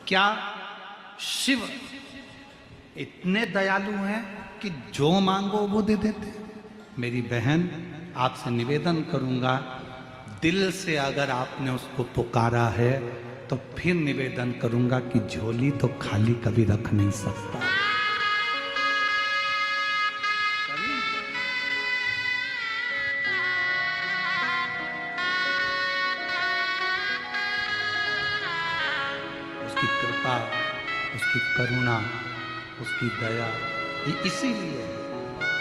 क्या शिव इतने दयालु हैं कि जो मांगो वो दे देते? मेरी बहन, आपसे निवेदन करूंगा, दिल से अगर आपने उसको पुकारा है तो फिर निवेदन करूंगा कि झोली तो खाली कभी रख नहीं सकता। उसकी कृपा, उसकी करुणा, उसकी दया, ये इसीलिए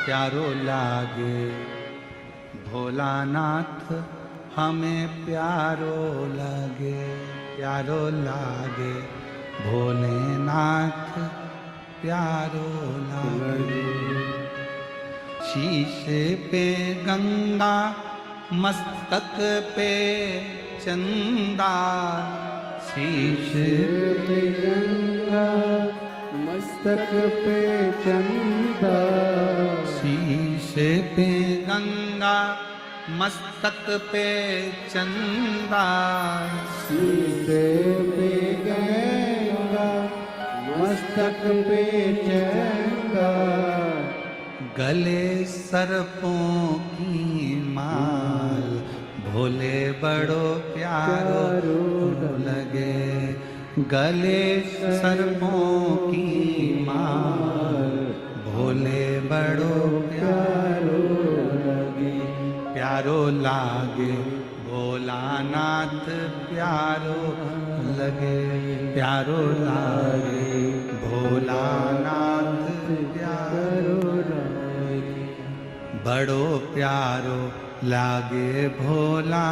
प्यारो लागे भोलानाथ, हमें प्यारो लागे, प्यारो लागे भोलेनाथ, प्यारो लागे। शीशे पे गंगा, मस्तक पे चंदा, शीशे पे गंगा, मस्तक पे चंदा, शीशे पे गंगा, मस्तक पे चंदा, शीशे पे गंगा, मस्तक पे चंदा, गले सर्पों की माल, भोले बड़ो प्यारो लगे, गले सर्पों की माल, भोले बड़ो प्यारो लगे, प्यारो लागे भोलानाथ, प्यारो लगे, प्यारो लागे भोलानाथ, प्यारो लगे, बड़ो प्यारो लागे भोला,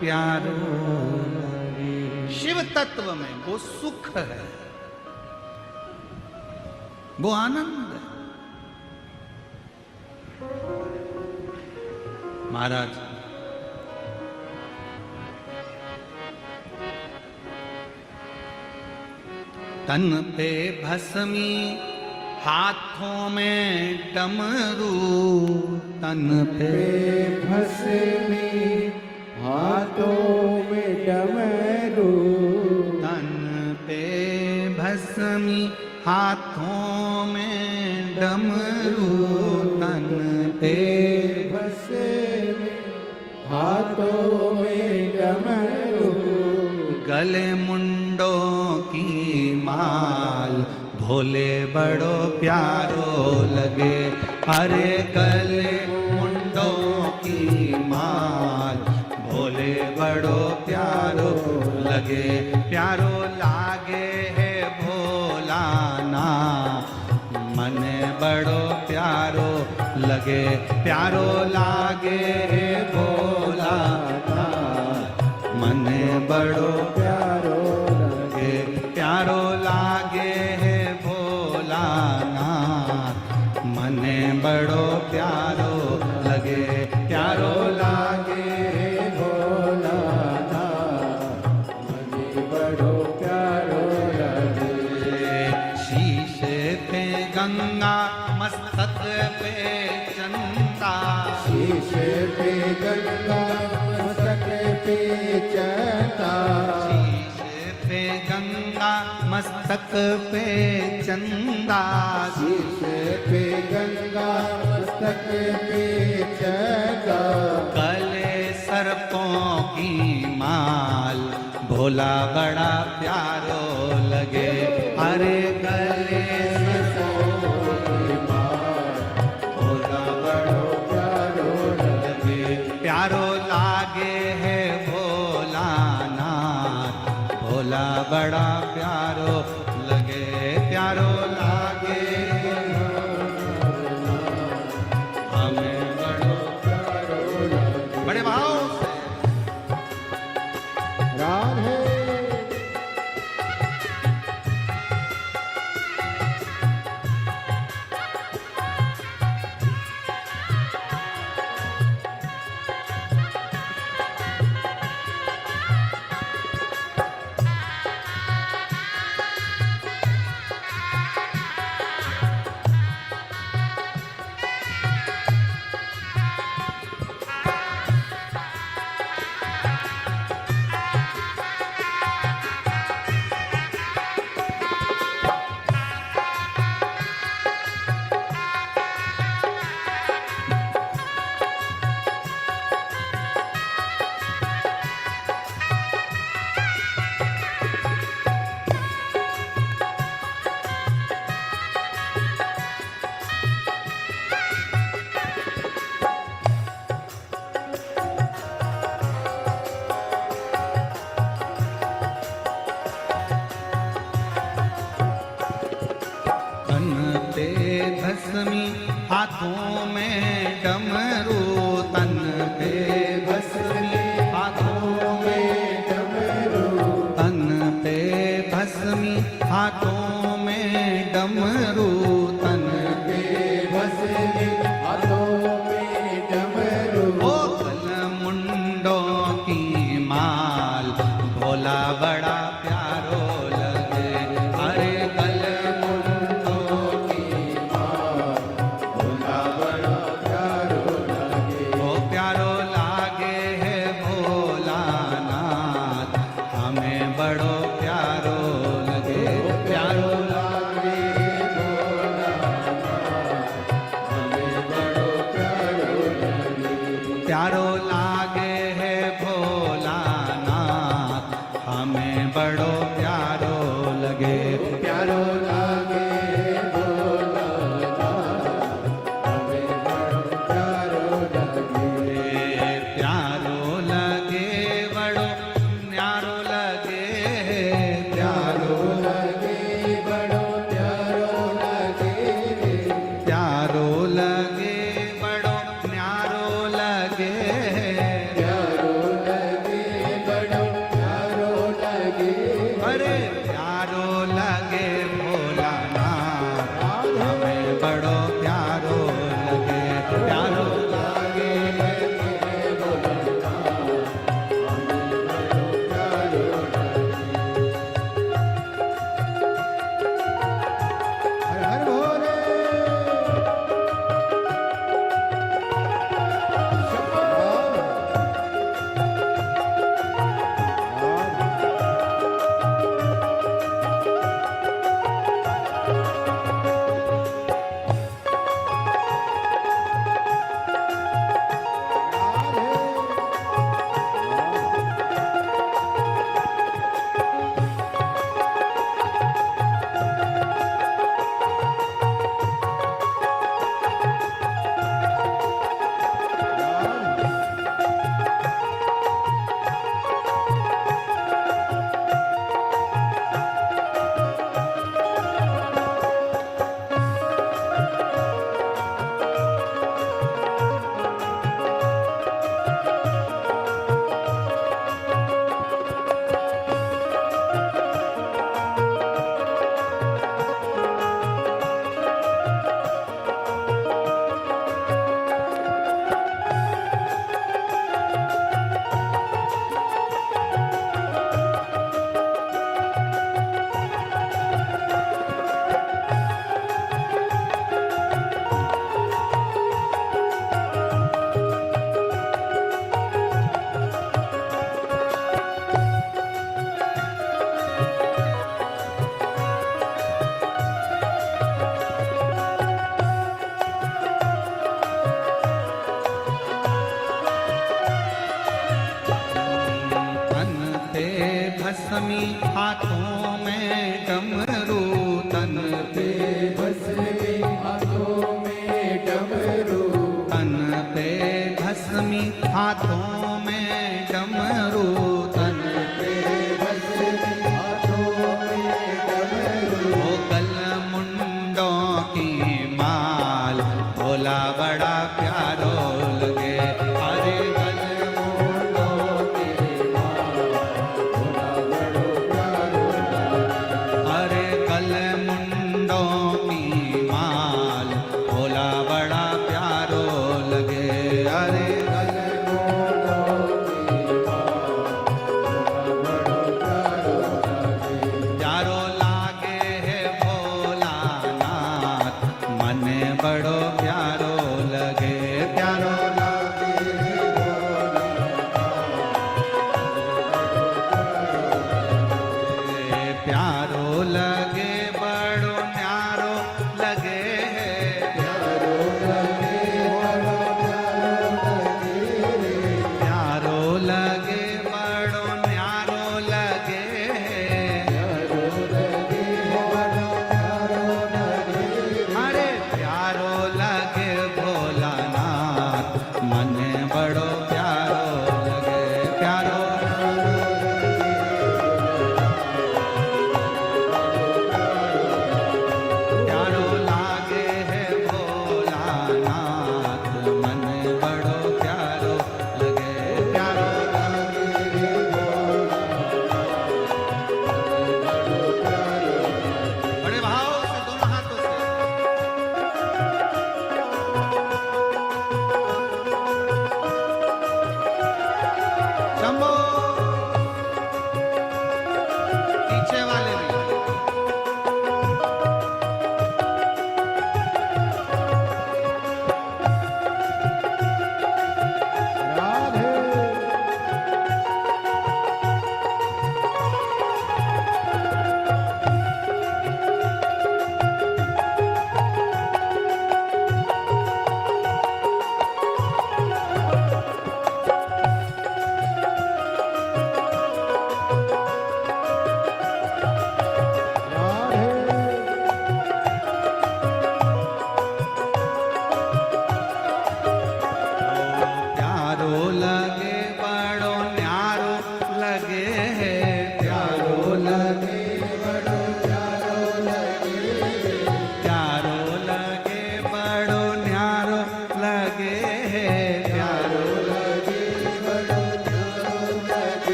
प्यारो लगे। शिव तत्व में वो सुख है, वो आनंद है। महाराज, तन पे भस्मी, हाथों में डमरू, तन पे भस्मी, हाथों में डमरू, तन पे भस्मी, हाथों में डमरू, तन पे भस्मी, हाथों में डमरू, गले मुंडों की माल, भोले बड़ो प्यारो लगे, अरे गले मुंडों की माल, भोले बड़ो प्यारो लगे, प्यारो लागे है भोलाना, मन बड़ो प्यारो लगे, प्यारो लागे है भोलाना, मन बड़ो प्यारो लगे, प्यारो लागे है भोलाना, मन बड़ो प्यारो लगे, प्यारो लागे है भोलाना, मन बड़ो प्यारो लगे। शीशे पे गंगा, मस्तक पे चंदा, शीशे पे गंगा, मस्तक पे चंदा, शीशे पे गंगा, मस्तक पे चंदा, शीशे पे गंगा, मस्तक पे चंदा, गले सर्पों की माल, भोला बड़ा प्यारो लगे, अरे गले सर्पों की माल, भोला बड़ो प्यारो लगे, प्यारो लागे है भोलानाथ, भोला बड़ा प्यारो लगे, प्यारो लागे हमें बड़ो प्यारो लगे। बड़े भाव से राधे हाथों में डमरू तन पे भस्मी, हाथों में डमरू तन पे भस्मी, हाथों में डमरू तन पे भस्मी, हाथों में डमरू ओ कल मुंडों की माल, भोला बड़ा प्यारो लगे। अरे कल मुंडों की माल, भोला बड़ा प्यारो लगे। ओ प्यारो लागे है भोलानाथ, हमें बड़ो प्यारो लगे। प्यारो लागे भोलानाथ, हमें बड़ो प्यारो लगे। प्यारो लागे है भोलानाथ, हमें बड़ो प्यारो लगे। प्यारो लागे भोलानाथ, हमें बड़ो प्यारो लगे। प्यारो लगे बड़ो न्यारो लगे, प्यारो लगे बड़ो प्यारो लगे। प्यारो लगे बड़ो न्यारो लगे। प्यारो लगे बड़ो प्यारो लगे। अरे प्यारो लगे भोलानाथ, हमें बड़ो प्यारो लगे। प्यारो लगे हर हर भोले तन पे भस्मी, हाथों में डमरू तन पे भस्मी, हाथों में डमरू तन पे भस्मी, हाथों में डमरू तन पे भस्मी, हाथों में डमरू ओ कल मुंडों की माल, भोला बड़ा प्यारो लगे। अरे कल मुंडों की भोला बड़ो प्यारो लगे। अरे कल मुंडों की माल, भोला बड़ा प्यारो लगे। अरे कल मोड़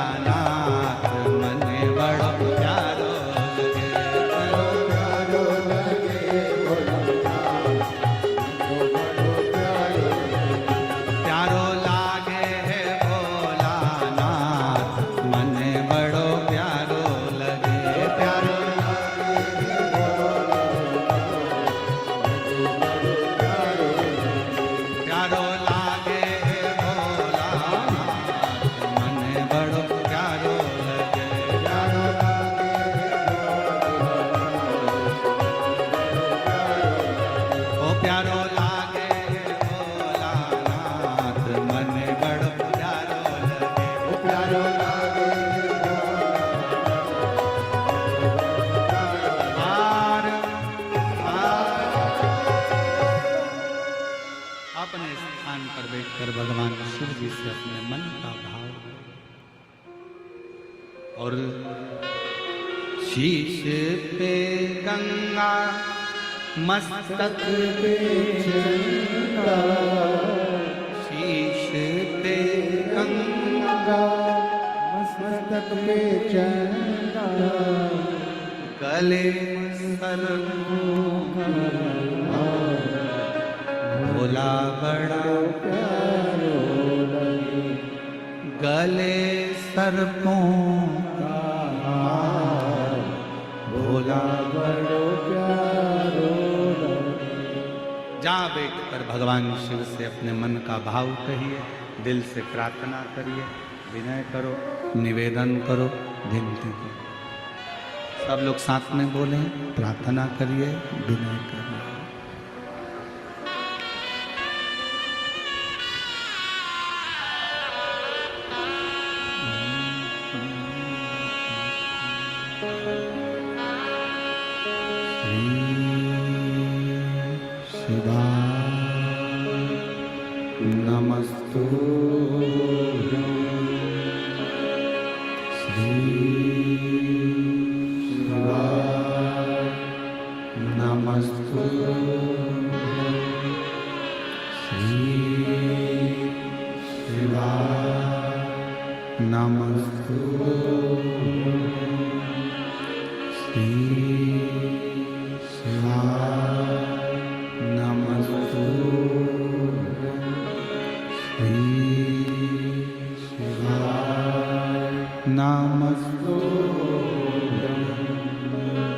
भोलानाथ मन बड़ो प्यारो लगे। प्यारो लगे भोलानाथ को बड़ो प्यारो लगे। प्यारो लागे है भोलानाथ मन बड़ो प्यारो लगे। प्यारो प्यारो लागे है भोलानाथ मन बड़ो प्यारो लगे। प्यारो लागे ओ प्यारो लागे है भोलानाथ मन बड़ो प्यारो लगे। प्यारो लागे पार अपने स्थान पर बैठकर भगवान शिव जी से अपने मन का भाव और शीश पे गंगा मस्तक पे चंदा शीश पे गंगा मस्तक पे चंदा गले सर भोला बड़ा प्यारो लगे। गले सर्पों का हार भोला बड़ो प्यारो लगे। जहाँ बैठकर भगवान शिव से अपने मन का भाव कहिए, दिल से प्रार्थना करिए, विनय करो, निवेदन करो, विनती करो। सब लोग साथ में बोलें, प्रार्थना करिए, विनय करिए। शिवा नमस्तु श्री शिवा नमस्तु श्री शिवा नमस्तु श्री शिवा नमस्तु श्री शिवा नमस्तु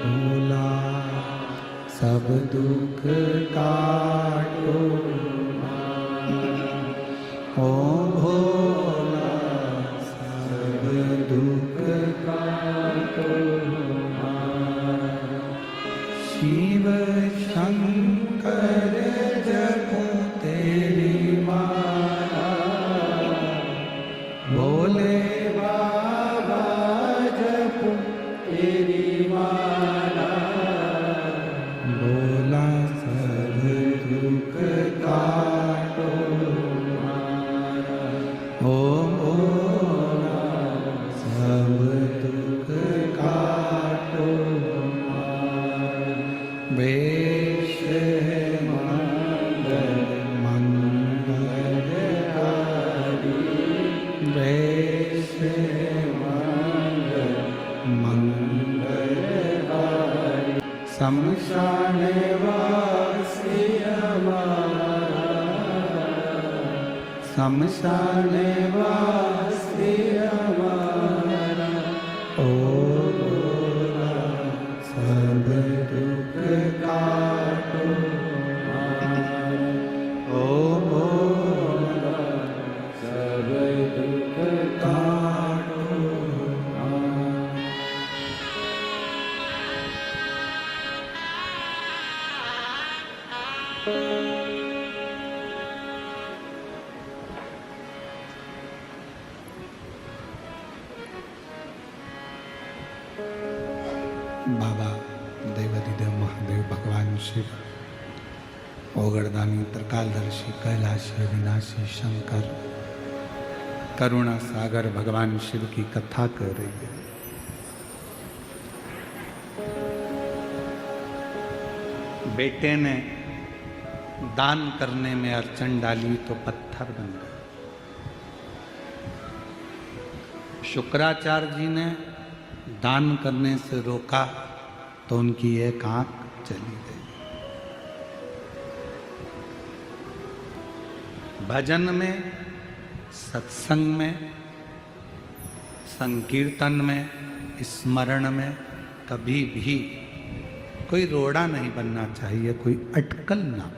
भोला सब दुख काटो ओ भोला सब दुख काटो शिव शंकर जपो तेरी माला भोले बाबा जपो तेरी माला भोला सब दुख काटो ओ भोला सब दुख काटो वेश है मंगलहारी वेश है मंगलहारी शमशान वासी हमारा शमशान वासी हमारा ओ भोला सब दुख काटो ओ भोला सब दुख काटो बाबा देवादिदेव महादेव भगवान शिव ओगरदानी त्रिकालदर्शी कैलाशी अविनाशी शंकर करुणा सागर भगवान शिव की कथा कर रही है। बेटे ने दान करने में अड़चन डाली तो पत्थर बन गए। शुक्राचार्य जी ने दान करने से रोका तो उनकी एक आंख चली गई। भजन में, सत्संग में, संकीर्तन में, स्मरण में कभी भी कोई रोड़ा नहीं बनना चाहिए, कोई अटकल ना।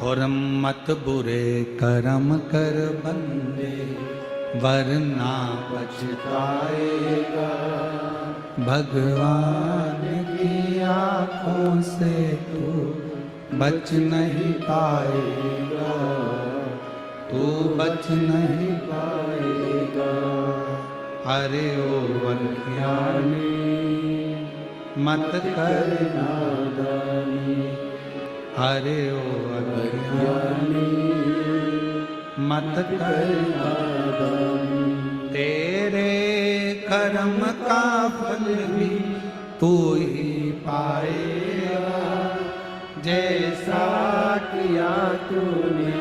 और मत बुरे कर्म कर बंदे वरना पछताएगा, भगवान की आंखों से तू बच नहीं पाएगा, तू बच नहीं पाएगा। अरे ओ अज्ञानी मत कर नादानी, अरे ओ अज्ञानी मत कर नादानी। तेरे कर्म का फल भी तू ही पाएगा, जैसा किया तूने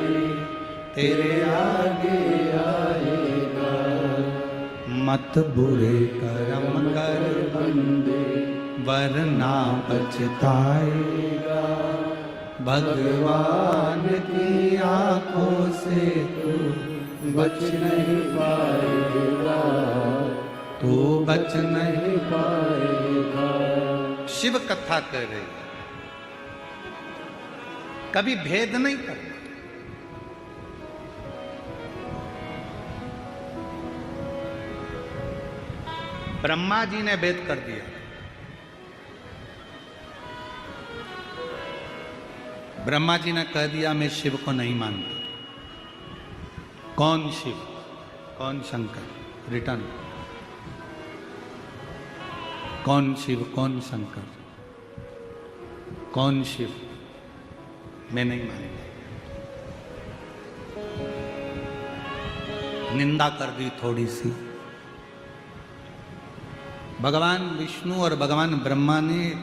तेरे आगे आएगा। मत बुरे कर्म कर बंदे वरना पछताएगा, भगवान की आंखों से तू बच नहीं पाएगा, तू बच नहीं। पाएगा। शिव कथा कर रही है, कभी भेद नहीं करता। ब्रह्मा जी ने भेद कर दिया, ब्रह्मा जी ने कह दिया मैं शिव को नहीं मानता। कौन शिव, कौन शंकर? रिटर्न, कौन शिव, कौन शंकर, कौन शिव? मैं नहीं मानता। निंदा कर दी थोड़ी सी। भगवान विष्णु और भगवान ब्रह्मा ने एक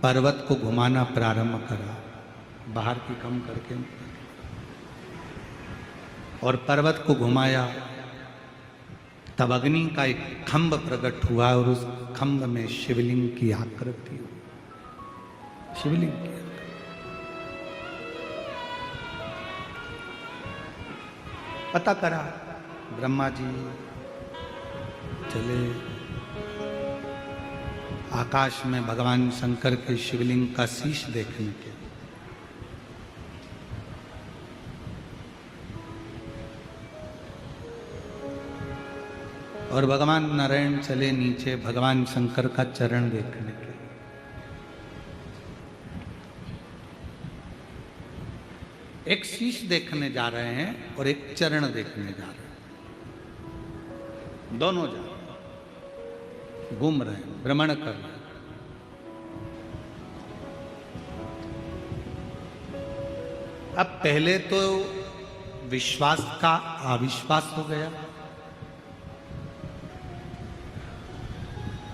पर्वत को घुमाना प्रारंभ करा, बाहर की कम करके, और पर्वत को घुमाया। तब अग्नि का एक खंभ प्रकट हुआ और उस खंभ में शिवलिंग की आकृति हुई, शिवलिंग की आकृति। पता करा, ब्रह्मा जी चले आकाश में भगवान शंकर के शिवलिंग का शीश देखने के। और भगवान नारायण चले नीचे भगवान शंकर का चरण देखने के। एक शीश देखने जा रहे हैं और एक चरण देखने जा रहे हैं, दोनों जा रहे हैं, घूम रहे हैं, भ्रमण कर रहे हैं। अब पहले तो विश्वास का अविश्वास हो गया।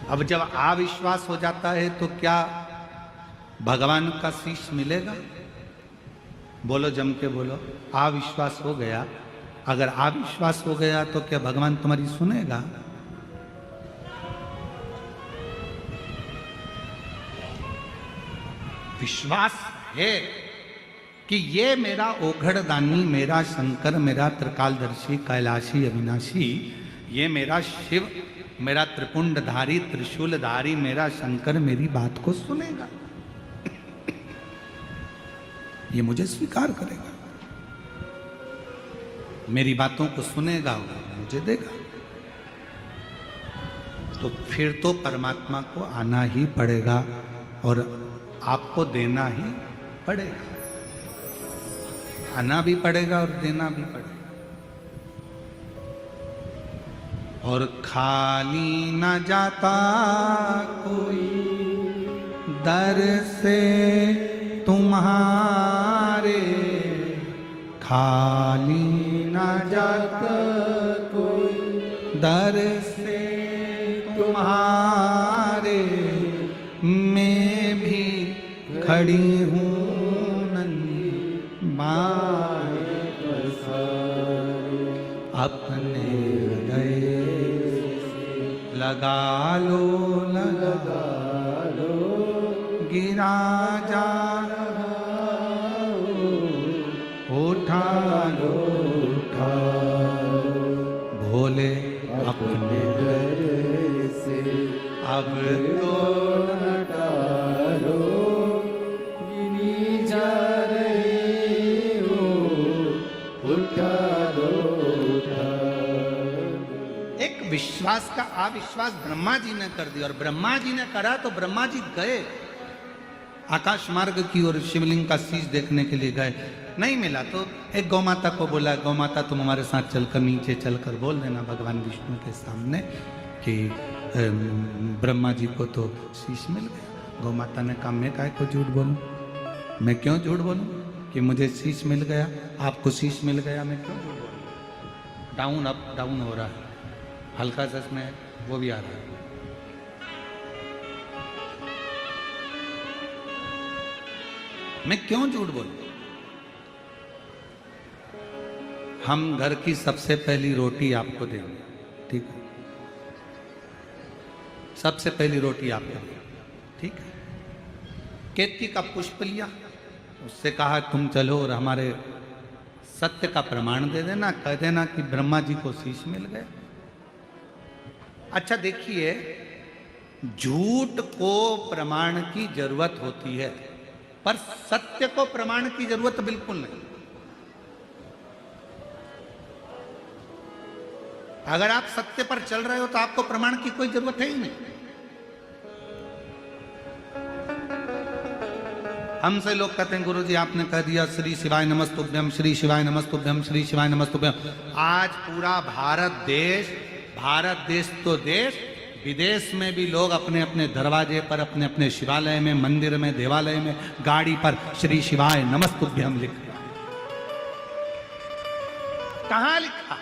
अब जब अविश्वास हो जाता है तो क्या भगवान का शीश मिलेगा? बोलो, जम के बोलो। अविश्वास हो गया। अगर अविश्वास हो गया तो क्या भगवान तुम्हारी सुनेगा? विश्वास है कि ये मेरा ओघड़दानी, मेरा शंकर, मेरा त्रिकालदर्शी, कैलाशी, अविनाशी, ये मेरा शिव, मेरा त्रिपुंडधारी, त्रिशूलधारी, मेरा शंकर मेरी बात को सुनेगा, ये मुझे स्वीकार करेगा, मेरी बातों को सुनेगा, मुझे देगा। तो फिर तो परमात्मा को आना ही पड़ेगा और आपको देना ही पड़ेगा, आना भी पड़ेगा और देना भी पड़ेगा। और खाली न जाता कोई दर से तुम्हारे, खाली न जाता कोई दर से तुम्हारे, मैं भी खड़ी हूँ नन्ही माँ अपने हृदय लगा लो, लगा लो, गिरा जा उठा लो, उठा भोले अपने हृदय से अब तो हटा लो, गिनी जा रही हो, उठा लो, उठा लो। एक विश्वास का अविश्वास ब्रह्मा जी ने कर दिया, और ब्रह्मा जी ने करा तो ब्रह्मा जी गए आकाश मार्ग की ओर, शिवलिंग का शीश देखने के लिए गए, नहीं मिला तो एक गौ माता को बोला, गौ माता तुम हमारे साथ चलकर नीचे चलकर बोल देना भगवान विष्णु के सामने कि ब्रह्मा जी को तो शीश मिल गया। गौ माता ने कहा मैं काहे को झूठ बोलूं, मैं क्यों झूठ बोलूं कि मुझे शीश मिल गया, आपको शीश मिल गया, मैं क्यों झूठ बोलूं। डाउन अप डाउन हो रहा है, हल्का सा इसमें वो भी आ रहा है। मैं क्यों झूठ बोलूं। हम घर की सबसे पहली रोटी आपको देंगे, ठीक है, सबसे पहली रोटी आपको देंगे, ठीक है। केतकी का पुष्प लिया, उससे कहा तुम चलो और हमारे सत्य का प्रमाण दे देना, कह देना कि ब्रह्मा जी को शीश मिल गया। अच्छा देखिए, झूठ को प्रमाण की जरूरत होती है, पर सत्य को प्रमाण की जरूरत बिल्कुल नहीं। अगर आप सत्य पर चल रहे हो तो आपको प्रमाण की कोई जरूरत है ही नहीं। हमसे लोग कहते हैं गुरुजी आपने कह दिया श्री शिवाय नमस्तुभ्यम, श्री शिवाय नमस्तुभ्यम, श्री शिवाय नमस्तुभ्यम। आज पूरा भारत देश तो देश, विदेश में भी लोग अपने अपने दरवाजे पर, अपने अपने शिवालय में, मंदिर में, देवालय में, गाड़ी पर श्री शिवाय नमस्तुभ्यम लिख रहा है। कहां लिखा?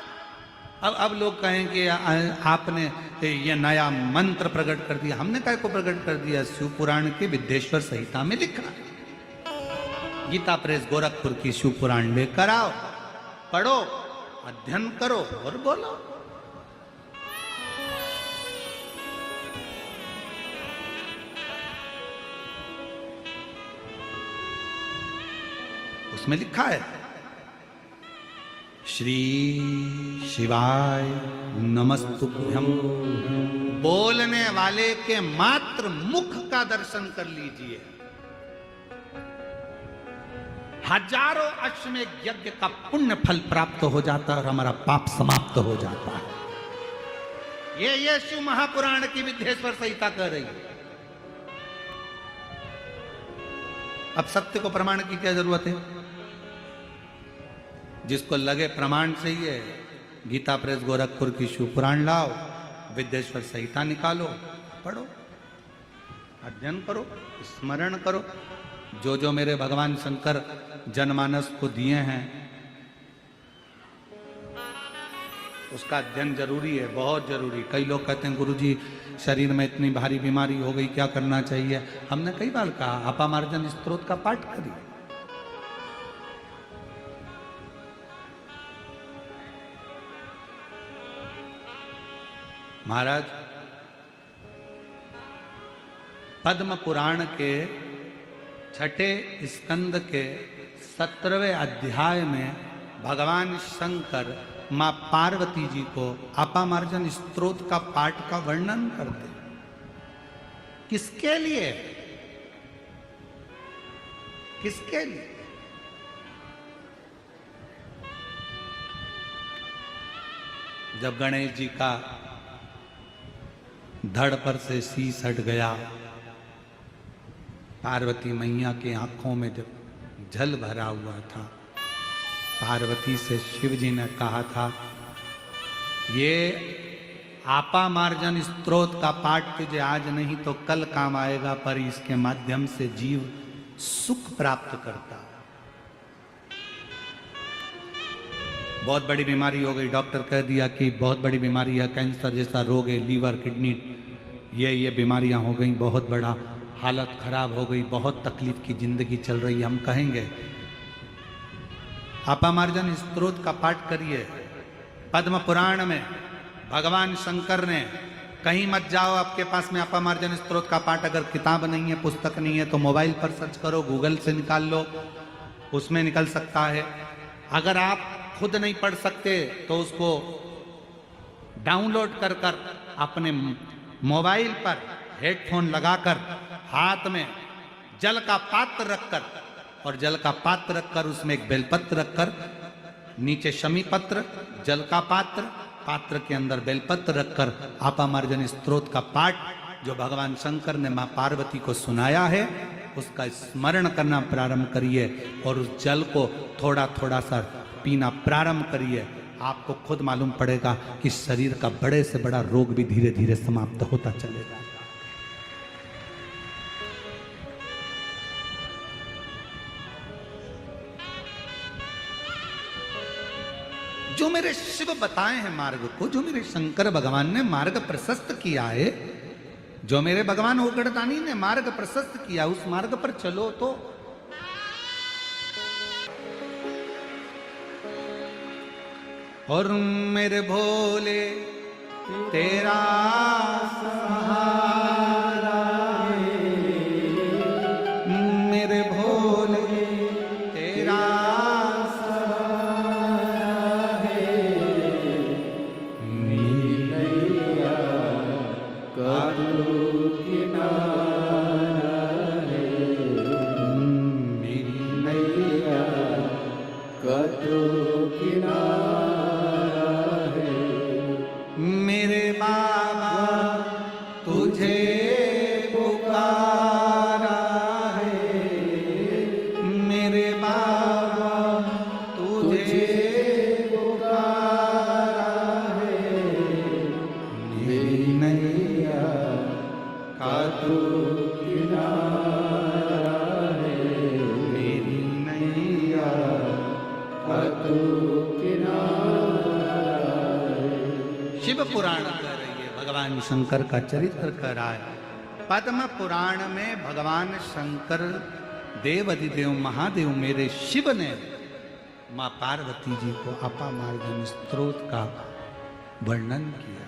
अब लोग कहें कि आपने ये नया मंत्र प्रकट कर दिया। हमने काय को प्रकट कर दिया? शिव पुराण के विद्येश्वर संहिता में लिखा है। गीता प्रेस गोरखपुर की शिव पुराण लेकर आओ, पढ़ो, अध्ययन करो और बोलो। उसमें लिखा है श्री शिवाय नमस्तुभ्यम। बोलने वाले के मात्र मुख का दर्शन कर लीजिए, हजारों अश्वमेध यज्ञ का पुण्य फल प्राप्त हो जाता है और हमारा पाप समाप्त हो जाता है। ये शिव महापुराण की विद्येश्वर संहिता कह रही है। अब सत्य को प्रमाण की क्या जरूरत है? जिसको लगे प्रमाण चाहिए, गीता प्रेस गोरखपुर की शिव पुराण लाओ, विद्येश्वर संहिता निकालो, पढ़ो, अध्ययन करो, स्मरण करो। जो जो मेरे भगवान शंकर जनमानस को दिए हैं उसका अध्ययन जरूरी है, बहुत जरूरी। कई लोग कहते हैं गुरुजी शरीर में इतनी भारी बीमारी हो गई, क्या करना चाहिए? हमने कई बार कहा अपामार्जन स्तोत्र का पाठ करिए। महाराज पद्म पुराण के छठे स्कंद के 17वें अध्याय में भगवान शंकर मां पार्वती जी को अपामार्जन स्तोत्र का पाठ का वर्णन करते। किसके लिए? किसके लिए? जब गणेश जी का धड़ पर से शीश हट गया, पार्वती मैया के आंखों में जब जल भरा हुआ था, पार्वती से शिव जी ने कहा था ये आपामार्जन स्तोत्र का पाठ तुझे आज नहीं तो कल काम आएगा, पर इसके माध्यम से जीव सुख प्राप्त करता। बहुत बड़ी बीमारी हो गई, डॉक्टर कह दिया कि बहुत बड़ी बीमारी है, कैंसर जैसा रोग है, लीवर किडनी ये बीमारियां हो गई, बहुत बड़ा हालत खराब हो गई, बहुत तकलीफ की जिंदगी चल रही है। हम कहेंगे अपामार्जन स्तोत्र का पाठ करिए, पद्म पुराण में भगवान शंकर ने, कहीं मत जाओ, आपके पास में अपामार्जन स्तोत्र का पाठ अगर किताब नहीं है, पुस्तक नहीं है, तो मोबाइल पर सर्च करो, गूगल से निकाल लो, उसमें निकल सकता है। अगर आप खुद नहीं पढ़ सकते तो उसको डाउनलोड कर कर अपने मोबाइल पर हेडफोन लगाकर हाथ में जल का पात्र रखकर, और जल का पात्र रखकर उसमें एक बेलपत्र रखकर, नीचे शमी पत्र, जल का पात्र, पात्र के अंदर बेलपत्र रखकर अपामार्जन स्तोत्र का पाठ जो भगवान शंकर ने मां पार्वती को सुनाया है उसका स्मरण करना प्रारंभ करिए और उस जल को थोड़ा थोड़ा सा पीना प्रारंभ करिए। आपको खुद मालूम पड़ेगा कि शरीर का बड़े से बड़ा रोग भी धीरे धीरे समाप्त होता चलेगा। जो मेरे शिव बताए हैं मार्ग को, जो मेरे शंकर भगवान ने मार्ग प्रशस्त किया है, जो मेरे भगवान उगड़दानी ने मार्ग प्रशस्त किया, उस मार्ग पर चलो तो और मेरे भोले तेरा सहारा है, मेरे भोले तेरा सहारा है, मेरी नैया का तू किनारा है, मेरी नैया का तू किनारा है, मेरे बाबा तुझे पुकारा है, मेरे बाबा तुझे पुकारा है, मेरी नैया का तू किनारा है, मेरी नैया का तू किनारा है। शिव पुराण कह रही है, भगवान शंकर का चरित्र कह रहा है। पद्म पुराण में भगवान शंकर देव अधिदेव महादेव मेरे शिव ने मां पार्वती जी को अपामार्जन स्तोत्र का वर्णन किया।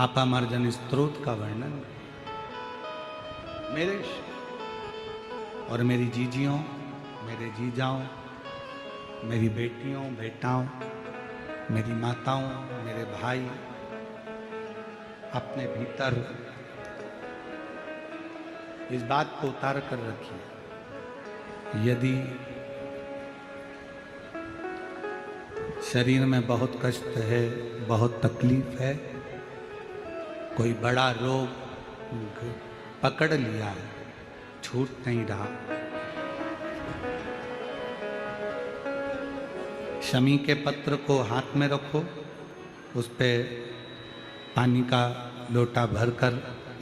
अपामार्जन स्तोत्र का वर्णन मेरे शिव और मेरी जीजियों, मेरे जीजाओं, मेरी बेटियों, बेटाओं, मेरी माताओं, मेरे भाई अपने भीतर इस बात को उतार कर रखिए। यदि शरीर में बहुत कष्ट है, बहुत तकलीफ है, कोई बड़ा रोग पकड़ लिया है, छूट नहीं रहा, शमी के पत्र को हाथ में रखो, उस पे पानी का लोटा भरकर,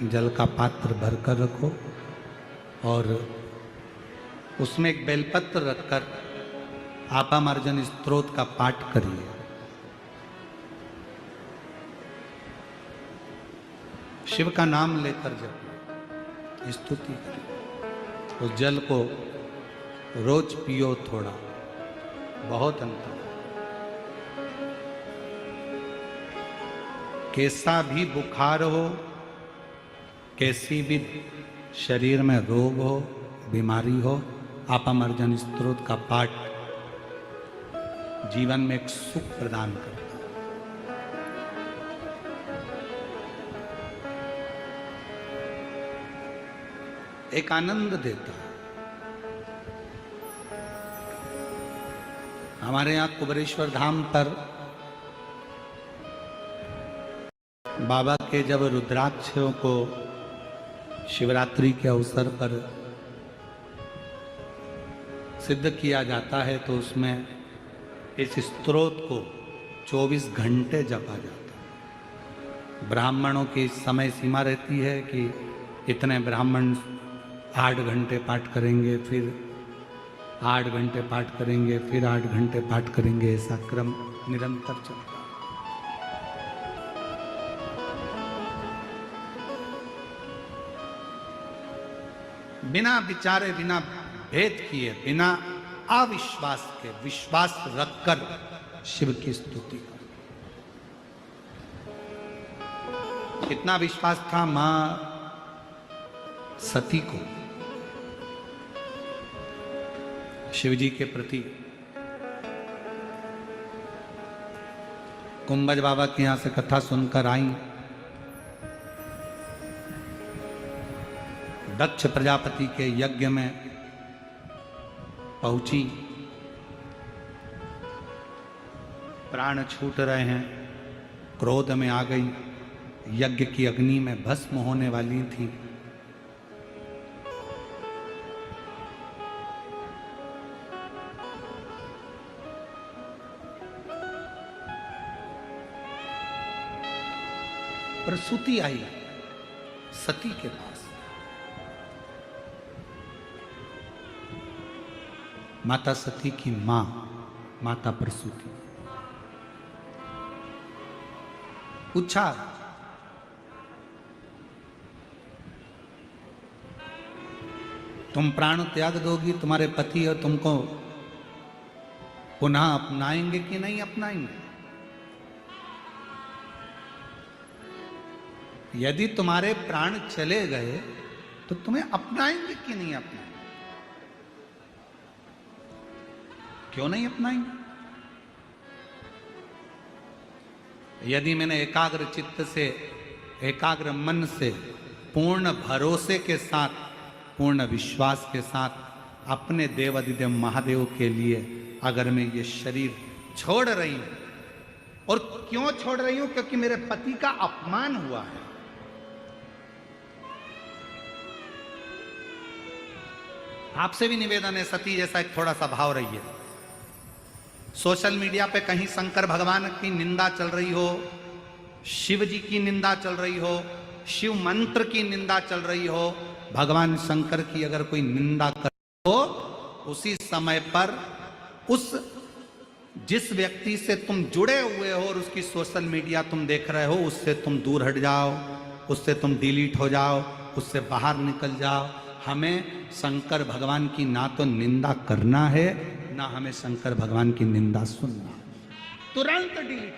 जल का पात्र भरकर रखो और उसमें एक बेलपत्र रखकर अपामार्जन स्तोत्र का पाठ करिए। शिव का नाम लेकर जपिए, स्तुति करिए। उस जल को रोज पियो, थोड़ा बहुत अंतर। कैसा भी बुखार हो, कैसी भी शरीर में रोग हो, बीमारी हो, अपामार्जन स्तोत्र का पाठ जीवन में एक सुख प्रदान करता है। एक आनंद देता है। हमारे यहाँ कुबरेश्वर धाम पर बाबा के जब रुद्राक्षों को शिवरात्रि के अवसर पर सिद्ध किया जाता है तो उसमें इस स्तोत्र को 24 घंटे जपा जाता है। ब्राह्मणों की समय सीमा रहती है कि इतने ब्राह्मण 8 घंटे पाठ करेंगे, फिर 8 घंटे पाठ करेंगे, फिर 8 घंटे पाठ करेंगे, ऐसा क्रम निरंतर चलता है। बिना विचारे, बिना भेद किए, बिना अविश्वास के विश्वास रखकर शिव की स्तुति करो। कितना विश्वास था मां सती को शिव जी के प्रति। कुंभज बाबा के यहां से कथा सुनकर आई, दक्ष प्रजापति के यज्ञ में पहुंची, प्राण छूट रहे हैं, क्रोध में आ गई, यज्ञ की अग्नि में भस्म होने वाली थी। प्रसूति आई सती के पास। माता सती की मां माता प्रसूति पूछा, तुम प्राण त्याग दोगी, तुम्हारे पति और तुमको पुनः अपनाएंगे कि नहीं अपनाएंगे? यदि तुम्हारे प्राण चले गए तो तुम्हें अपनाएंगे कि नहीं अपनाएंगे? क्यों नहीं अपनाएंगे? यदि मैंने एकाग्र चित्त से, एकाग्र मन से, पूर्ण भरोसे के साथ, पूर्ण विश्वास के साथ अपने देवाधिदेव महादेव के लिए अगर मैं ये शरीर छोड़ रही हूं, और क्यों छोड़ रही हूं? क्योंकि मेरे पति का अपमान हुआ है। आपसे भी निवेदन है, सती जैसा एक थोड़ा सा भाव रहिए। सोशल मीडिया पे कहीं शंकर भगवान की निंदा चल रही हो, शिव जी की निंदा चल रही हो, शिव मंत्र की निंदा चल रही हो, भगवान शंकर की अगर कोई निंदा कर हो, उसी समय पर उस जिस व्यक्ति से तुम जुड़े हुए हो और उसकी सोशल मीडिया तुम देख रहे हो, उससे तुम दूर हट जाओ, उससे तुम डिलीट हो जाओ, उससे बाहर निकल जाओ। हमें शंकर भगवान की ना तो निंदा करना है, ना हमें शंकर भगवान की निंदा सुनना। तुरंत डिलीट,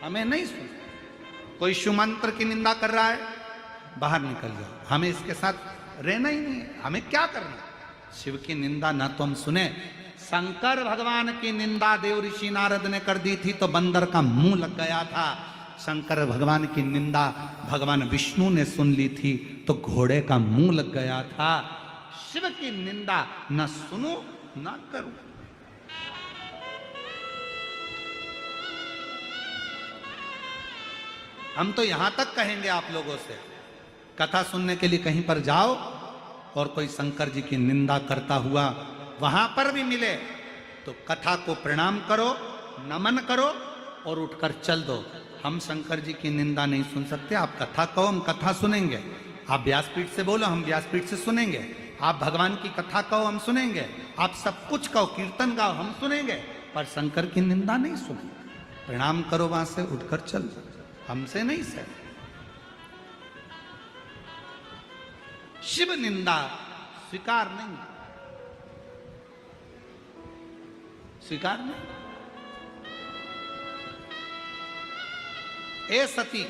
हमें नहीं सुनना। कोई शिव मंत्र की निंदा कर रहा है, बाहर निकल जाओ, हमें इसके साथ रहना ही नहीं है। हमें क्या करना? शिव की निंदा ना तो हम सुने। शंकर भगवान की निंदा देव ऋषि नारद ने कर दी थी तो बंदर का मुंह लग गया था। शंकर भगवान की निंदा भगवान विष्णु ने सुन ली थी तो घोड़े का मुंह लग गया था। शिव की निंदा न सुनो न करो। हम तो यहां तक कहेंगे आप लोगों से, कथा सुनने के लिए कहीं पर जाओ और कोई शंकर जी की निंदा करता हुआ वहां पर भी मिले तो कथा को प्रणाम करो, नमन करो और उठकर चल दो। हम शंकर जी की निंदा नहीं सुन सकते। आप कथा कहो, हम कथा सुनेंगे। आप व्यासपीठ से बोलो, हम व्यासपीठ से सुनेंगे। आप भगवान की कथा कहो, हम सुनेंगे। आप सब कुछ कहो, कीर्तन गाओ, हम सुनेंगे, पर शंकर की निंदा नहीं सुनेंगे। प्रणाम करो, वहां से उठकर चल दो, हमसे नहीं सह। शिव निंदा स्वीकार नहीं, स्वीकार नहीं। ए सती,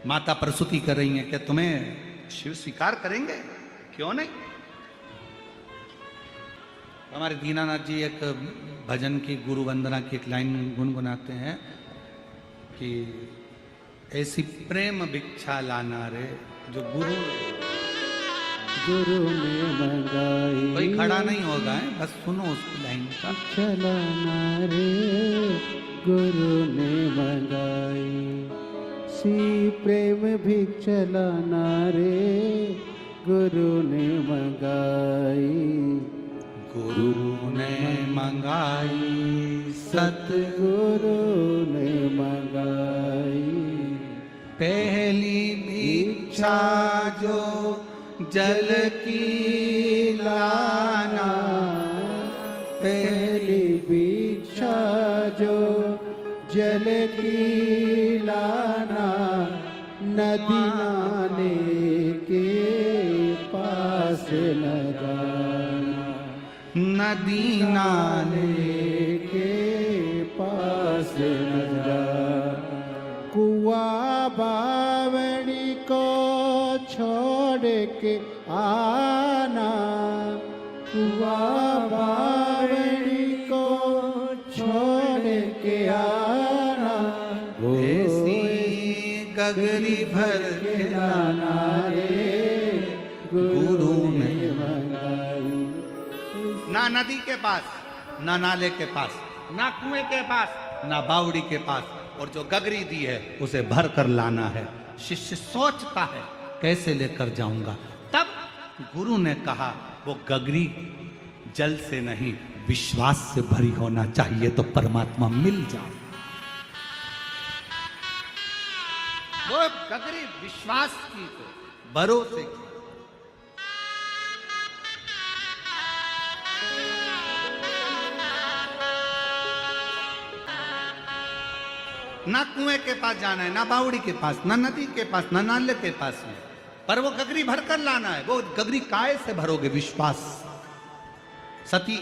माता प्रसूति कर रही है कि तुम्हें शिव स्वीकार करेंगे? क्यों नहीं? हमारे दीनानाथ जी एक भजन की, गुरु वंदना की एक लाइन गुनगुनाते हैं कि ऐसी प्रेम भिक्षा लाना रे जो गुरु ने मंगाई। कोई खड़ा नहीं होगा है, बस सुनो उस लाइन का। चलाना रे गुरु ने मंगाई, सी प्रेम भी चलाना रे गुरु ने मंगाई। गुरु ने मंगाई, सतगुरु ने मंगाई। पहली भिक्षा जो जल की लाना, पहली भिक्षा जो जल की लाना, नदी नाले के पास लगाना। नदी नाले के पास न जा, कुआ बावड़ी को छोड़ के आना, कुआ बावड़ी को छोड़ के आना, ऐसी गगरी भर के लाना रे गुरु ने मंगाई। ना नदी के पास, ना नाले के पास, ना कुएं के पास, ना बावड़ी के पास, और जो गगरी दी है उसे भर कर लाना है। शिष्य सोचता है कैसे लेकर जाऊंगा। तब गुरु ने कहा वो गगरी जल से नहीं विश्वास से भरी होना चाहिए तो परमात्मा मिल जाए। वो गगरी विश्वास की तो भरोसे की। ना कुएं के पास जाना है, ना बावड़ी के पास, ना नदी के पास, ना नाले के पास में, पर वो गगरी भर कर लाना है। वो गगरी काय से भरोगे? विश्वास। सती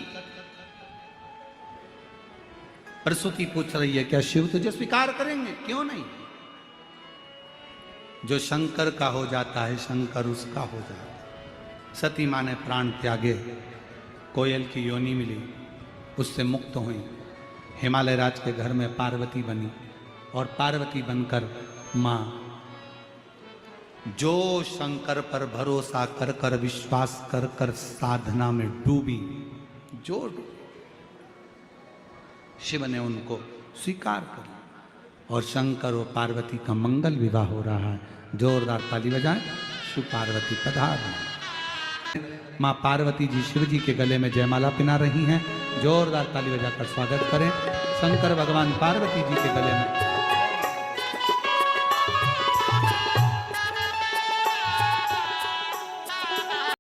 प्रसूति पूछ रही है क्या शिव तुझे स्वीकार करेंगे? क्यों नहीं? जो शंकर का हो जाता है शंकर उसका हो जाता है। सती माँ ने प्राण त्यागे, कोयल की योनि मिली, उससे मुक्त हुई, हिमालय राज के घर में पार्वती बनी, और पार्वती बनकर मां जो शंकर पर भरोसा कर कर विश्वास कर कर साधना में डूबी, जो शिव ने उनको स्वीकार कर, और शंकर और पार्वती का मंगल विवाह हो रहा है। जोरदार ताली बजाएं, शिव पार्वती पधार। मां पार्वती जी शिव जी के गले में जयमाला पिना रही हैं। जोरदार ताली बजाकर स्वागत करें। शंकर भगवान पार्वती जी के गले में